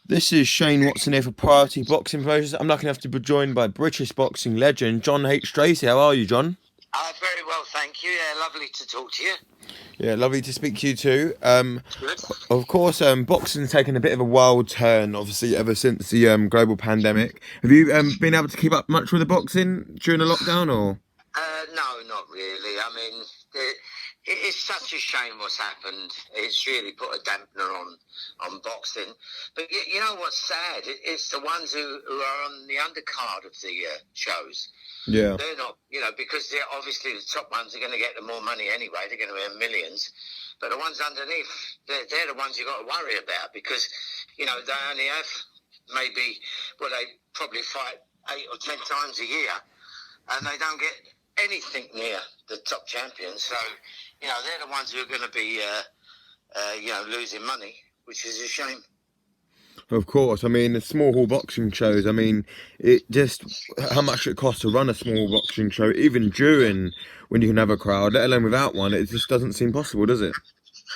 This is Shane Watson here for Priority Boxing Promotions. I'm lucky enough to be joined by British boxing legend John H. Stracey. How are you, John? Very well, thank you. Yeah, lovely to talk to you. Yeah, lovely to speak to you too. Good. Of course, boxing's taken a bit of a wild turn, obviously, ever since the global pandemic. Have you been able to keep up much with the boxing during the lockdown, or? No, not really. I mean, it's such a shame what's happened. It's really put a dampener on boxing. But you know what's sad? It's the ones who are on the undercard of the shows. Yeah, They're not, because they're obviously the top ones are going to get the more money anyway. They're going to earn millions. But the ones underneath, they're the ones you've got to worry about because, they only have maybe, they probably fight 8 or 10 times a year and they don't get anything near the top champions. So, they're the ones who are going to be, losing money, which is a shame. of course. I mean, the small hall boxing shows. I mean, it just how much it costs to run a small boxing show, even during when you can have a crowd, let alone without one. It just doesn't seem possible, does it?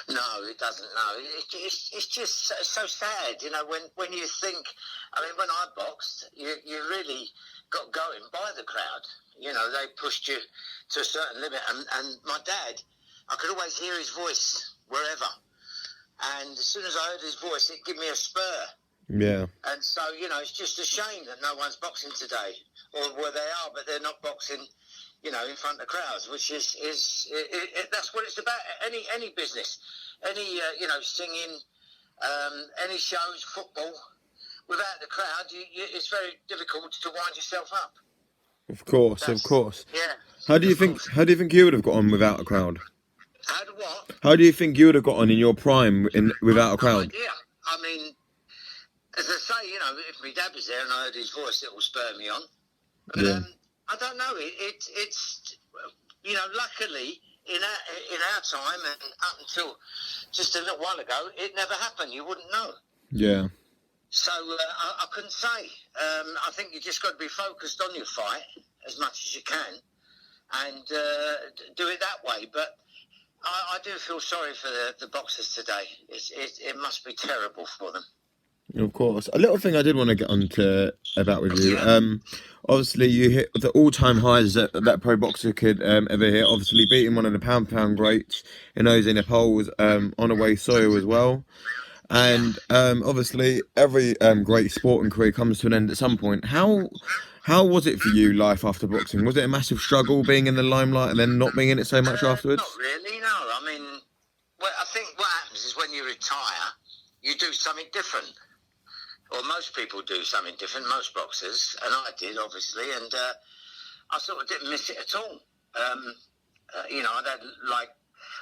No, it doesn't. No, it's just so sad. When you think, I mean, when I boxed, you really got going by the crowd. They pushed you to a certain limit, and my dad, I could always hear his voice wherever. And as soon as I heard his voice, it gave me a spur. Yeah. And so, it's just a shame that no one's boxing today, or where they are, but they're not boxing, in front of crowds, which is that's what it's about. Any business, any singing, any shows, football. Without the crowd, it's very difficult to wind yourself up. Of course, of course. Yeah. How do you Of think? course. How do you think you would have got on without a crowd? How do what? How do you think you would have got on in your prime without a I've no crowd? idea. I mean, as I say, if my dad was there and I heard his voice, it will spur me on. But Yeah. I don't know. It's luckily in our time and up until just a little while ago, it never happened. You wouldn't know. Yeah. So I couldn't say. I think you just got to be focused on your fight as much as you can and do it that way. But I do feel sorry for the boxers today. It must be terrible for them. Of course. A little thing I did want to get onto about with you. Yeah. Obviously you hit the all-time highs that pro boxer could ever hit. Obviously beating one of the pound greats in Jose Napoles on away soil as well. And obviously every great sporting career comes to an end at some point. How was it for you, life after boxing? Was it a massive struggle being in the limelight and then not being in it so much Not afterwards? really, no. I mean, I think what happens is when you retire, you do something different. Or most people do something different, most boxers, and I did, obviously, and I sort of didn't miss it at all. I'd had like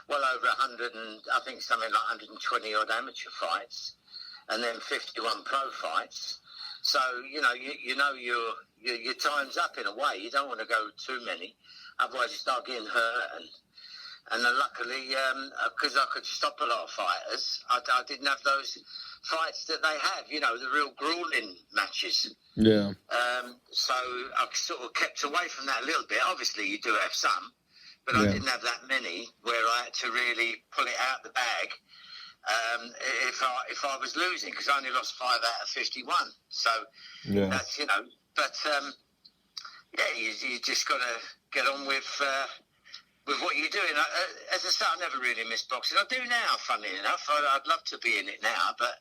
well over 100 and I think something like 120 odd amateur fights, and then 51 pro fights. So your time's up in a way. You don't want to go too many, otherwise you start getting hurt. And then luckily, because I could stop a lot of fighters, I didn't have those fights that they have. The real grueling matches. Yeah. So I sort of kept away from that a little bit. Obviously, you do have some, but I Yeah. didn't have that many where I had to really pull it out the bag if I was losing, because I only lost 5 out of 51. So Yeah. that's but you just got to get on with what you're doing. As I say, I never really missed boxing. I do now, funnily enough. I'd love to be in it now, but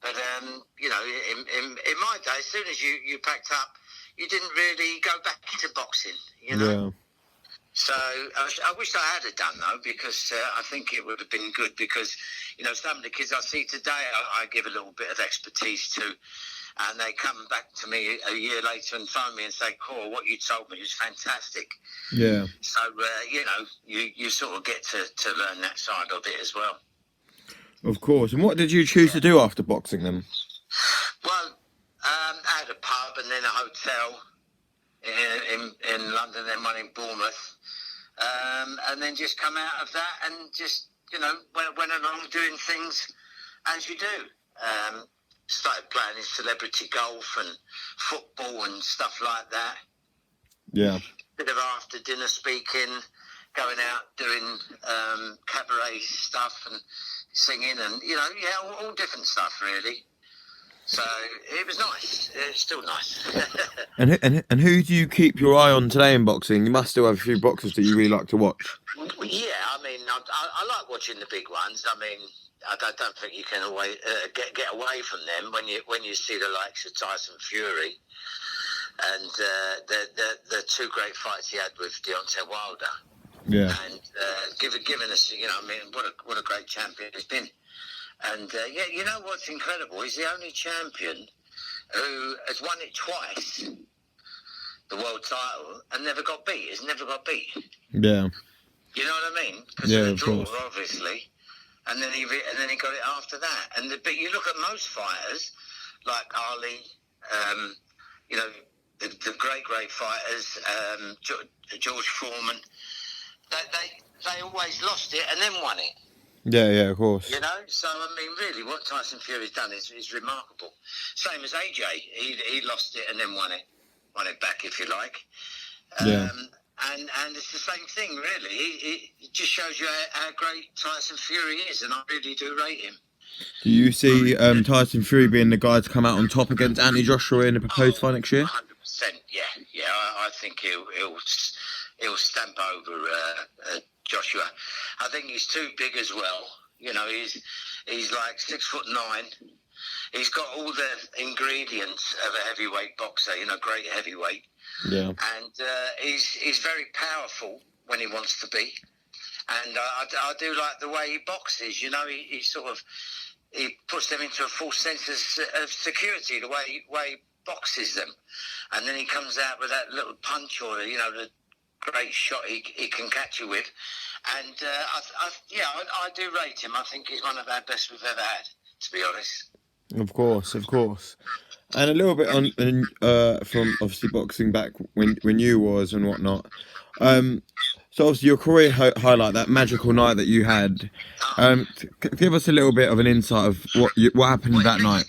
in my day, as soon as you packed up, you didn't really go back into boxing. Yeah. So I wish I had done though, because I think it would have been good. Because some of the kids I see today, I give a little bit of expertise to, and they come back to me a year later and phone me and say, "Core, what you told me was fantastic." Yeah. So you sort of get to learn that side of it as well. Of course. And what did you choose to do after boxing then? Well, I had a pub and then a hotel in London, then one in Bournemouth, and then just come out of that and just went along doing things as you do. Started playing in celebrity golf and football and stuff like that. Yeah. Bit of after dinner speaking, going out doing cabaret stuff and singing and all different stuff really. So it was nice. It's still nice. And who do you keep your eye on today in boxing? You must still have a few boxers that you really like to watch. Yeah, I mean, I like watching the big ones. I mean, don't think you can always get away from them when you see the likes of Tyson Fury and the two great fights he had with Deontay Wilder. Yeah. And given us, I mean, what a great champion he's been. And yeah, you know what's incredible? He's the only champion who has won it twice, the world title, and never got beat. He's never got beat. Yeah. You know what I mean? Because Yeah, of the of draw, course. obviously. And then he got it after that. But you look at most fighters, like Ali, the great fighters, George Foreman. They always lost it and then won it. Yeah, of course. You know, so I mean, really, what Tyson Fury's done is remarkable. Same as AJ, he lost it and then won it back, if you like. Yeah. And it's the same thing, really. It just shows you how great Tyson Fury is, and I really do rate him. Do you see Tyson Fury being the guy to come out on top against Anthony Joshua in the proposed fight next year? 100%, yeah. I think he'll stamp over Joshua. I think he's too big as well. You know, he's like 6'9". He's got all the ingredients of a heavyweight boxer. You know, great heavyweight. Yeah. And he's very powerful when he wants to be. And I do like the way he boxes. You know, he puts them into a false sense of security, the way he boxes them. And then he comes out with that little punch or, the great shot he can catch you with. And I do rate him. I think he's one of our best we've ever had, to be honest. Of course. And a little bit on from obviously boxing back when you was and whatnot. So obviously your career highlight, that magical night that you had. Give us a little bit of an insight of what happened that night.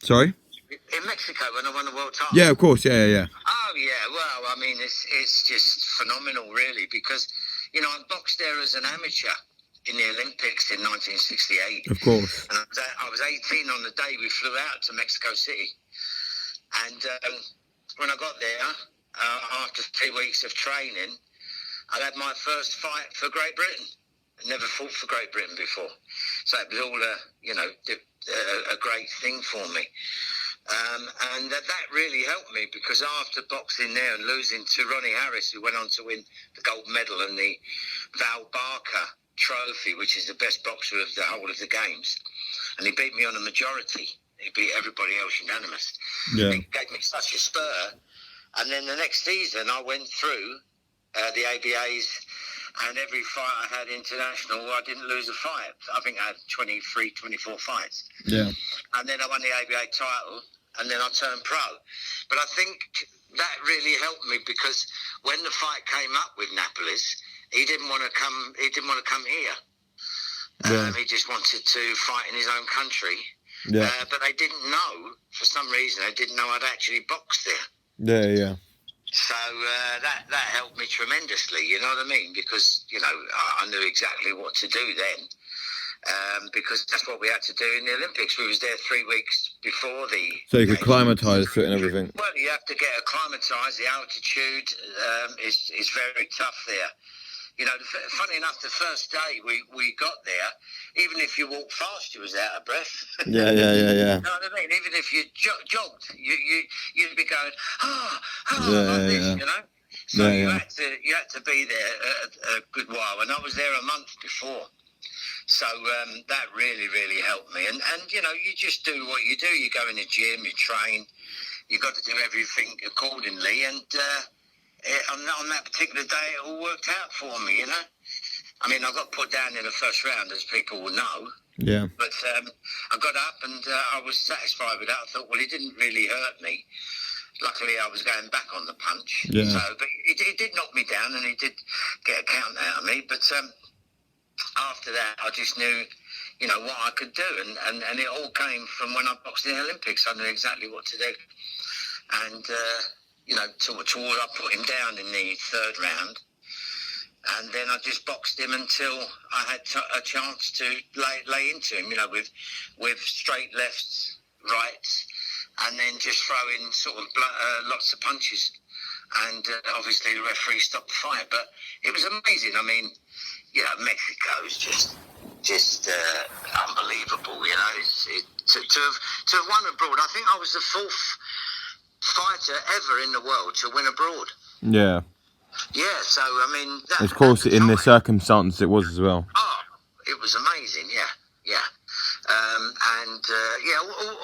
Sorry? In Mexico when I won the world title? Yeah, of course. Yeah. Oh, yeah. Well, I mean, it's just phenomenal, really, because, I boxed there as an amateur in the Olympics in 1968. Of course. And I was 18 on the day we flew out to Mexico City. And when I got there, after 3 weeks of training, I had my first fight for Great Britain. I never fought for Great Britain before. So it was all a great thing for me. And that really helped me because after boxing there and losing to Ronnie Harris, who went on to win the gold medal and the Val Barker trophy, which is the best boxer of the whole of the games, and he beat me on a majority. He beat everybody else unanimous. Yeah. It gave me such a spur. And then the next season, I went through the ABAs, and every fight I had international, I didn't lose a fight. I think I had 23, 24 fights. Yeah. And then I won the ABA title, and then I turned pro. But I think that really helped me because when the fight came up with Napoles, he didn't want to come. He didn't want to come here. Yeah. He just wanted to fight in his own country. Yeah. But they didn't know, for some reason, they didn't know I'd actually boxed there. Yeah. So that helped me tremendously, you know what I mean? Because, I knew exactly what to do then. Because that's what we had to do in the Olympics. We was there 3 weeks before the... So you could climatise to it and everything. Well, you have to get acclimatised. The altitude is very tough there. Funny enough, the first day we got there, even if you walked fast, you was out of breath. Yeah. You know what I mean? Even if you jogged, you'd be going, like this, you know? So you had to be there a good while. And I was there a month before. So that really, really helped me. And you just do what you do. You go in the gym, you train. You've got to do everything accordingly. And... on that particular day, it all worked out for me, I mean, I got put down in the first round, as people will know. Yeah. But I got up and I was satisfied with that. I thought, well, it didn't really hurt me. Luckily, I was going back on the punch. Yeah. So, but it did knock me down and it did get a count out of me. But after that, I just knew, what I could do. And it all came from when I boxed in the Olympics. I knew exactly what to do. And... toward I put him down in the third round, and then I just boxed him until I had a chance to lay into him, with straight lefts, rights, and then just throw in sort of lots of punches. And obviously the referee stopped the fight. But it was amazing. I mean, Mexico's just unbelievable. To have won abroad. I think I was the fourth fighter ever in the world to win abroad. Yeah. Yeah, so I mean, of course, in the circumstances, it was as well. Oh, it was amazing. Yeah.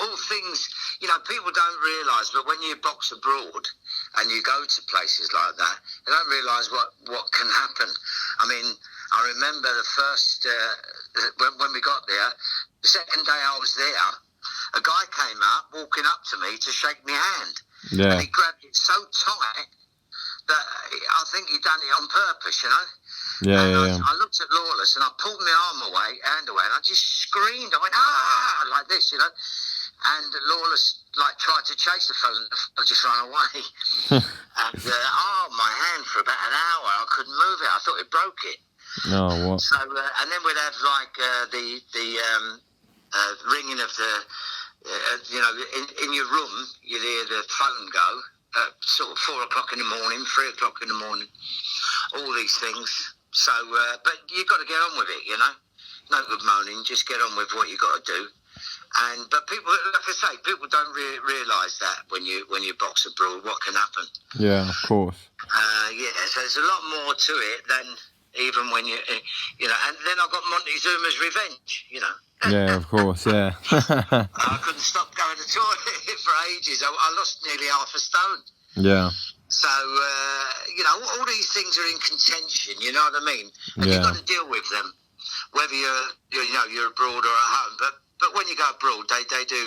All things, people don't realise, but when you box abroad and you go to places like that, they don't realise what can happen. I mean, I remember the first, when we got there, the second day I was there, a guy came up, walking up to me to shake my hand. Yeah. And he grabbed it so tight that I think he'd done it on purpose, Yeah. I looked at Lawless and I pulled my hand away, and I just screamed. I went, ah, like this, And Lawless, tried to chase the fella, and the fella just ran away. And, my hand for about an hour, I couldn't move it. I thought it broke it. Oh, what? So, and then we'd have, the ringing of the, in your room, you'd hear the phone go at sort of 4 o'clock in the morning, 3 o'clock in the morning, all these things. So, but you've got to get on with it, No good moaning, just get on with what you got to do. But people, like I say, people don't realise that when you box abroad, what can happen. Yeah, of course. So there's a lot more to it than even when and then I got Montezuma's revenge, Yeah, of course, yeah. I couldn't stop going to the toilet for ages. I lost nearly half a stone. Yeah. So, all these things are in contention, you know what I mean? And you've got to deal with them, whether you're abroad or at home. But when you go abroad, they do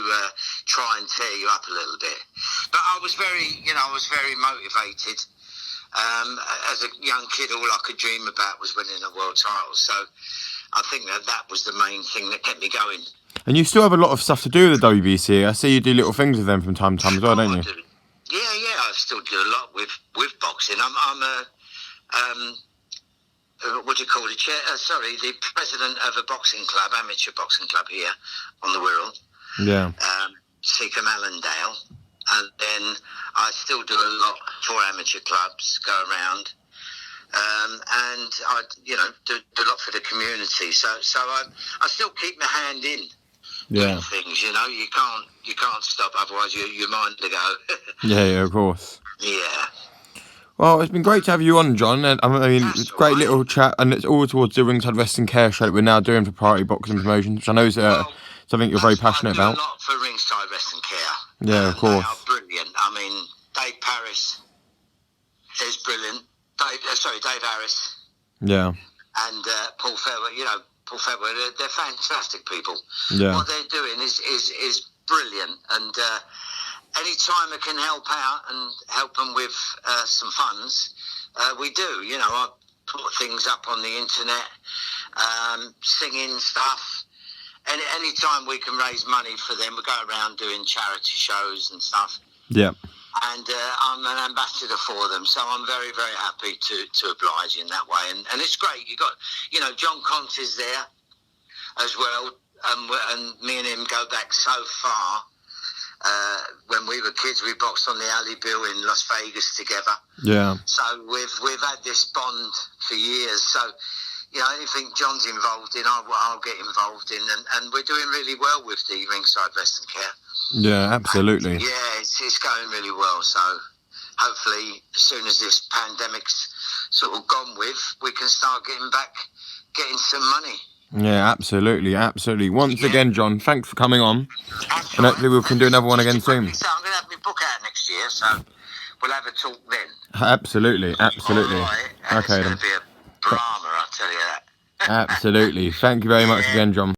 try and tear you up a little bit. But I was very motivated. As a young kid, all I could dream about was winning a world title. So I think that was the main thing that kept me going. And you still have a lot of stuff to do with the WBC. I see you do little things with them from time to time as well, don't you? Yeah, I still do a lot with boxing. I'm a what do you call it? The president of a boxing club, amateur boxing club here on the Wirral. Yeah. Seacombe Allendale. And then I still do a lot for amateur clubs, go around. And I, do a lot for the community. So I still keep my hand in doing things, You can't stop, otherwise your mind will go. Yeah, of course. Yeah. Well, it's been great to have you on, John. And I mean, it's a great little chat, and it's all towards the Ringside Wrestling Care show that we're now doing for Priority Boxing Promotions, which I know is something you're very passionate about. I do a lot for Ringside Wrestling Care. Yeah, of course. They are brilliant. I mean, Dave Parris is brilliant. Dave Harris. Yeah. And Paul Fairweather, they're fantastic people. Yeah. What they're doing is brilliant, and any time I can help out and help them with some funds, we do. I put things up on the internet, singing stuff. Any time we can raise money for them, we go around doing charity shows and stuff. Yeah. And I'm an ambassador for them, so I'm very, very happy to oblige in that way. And it's great. You got, John Conte's there as well, and me and him go back so far. When we were kids, we boxed on the Alley Bill in Las Vegas together. Yeah. So we've had this bond for years. So anything John's involved in, I'll get involved in, and we're doing really well with the Ringside Wrestling Care. Yeah, absolutely. It's going really well. So hopefully, as soon as this pandemic's sort of gone with, we can start getting some money. Yeah, absolutely. Once again, John, thanks for coming on. And hopefully we can do another one again soon. So I'm going to have my book out next year, so we'll have a talk then. Absolutely. All right. Okay, it's going then. to be a drama, I'll tell you that. Absolutely. Thank you very much again, John.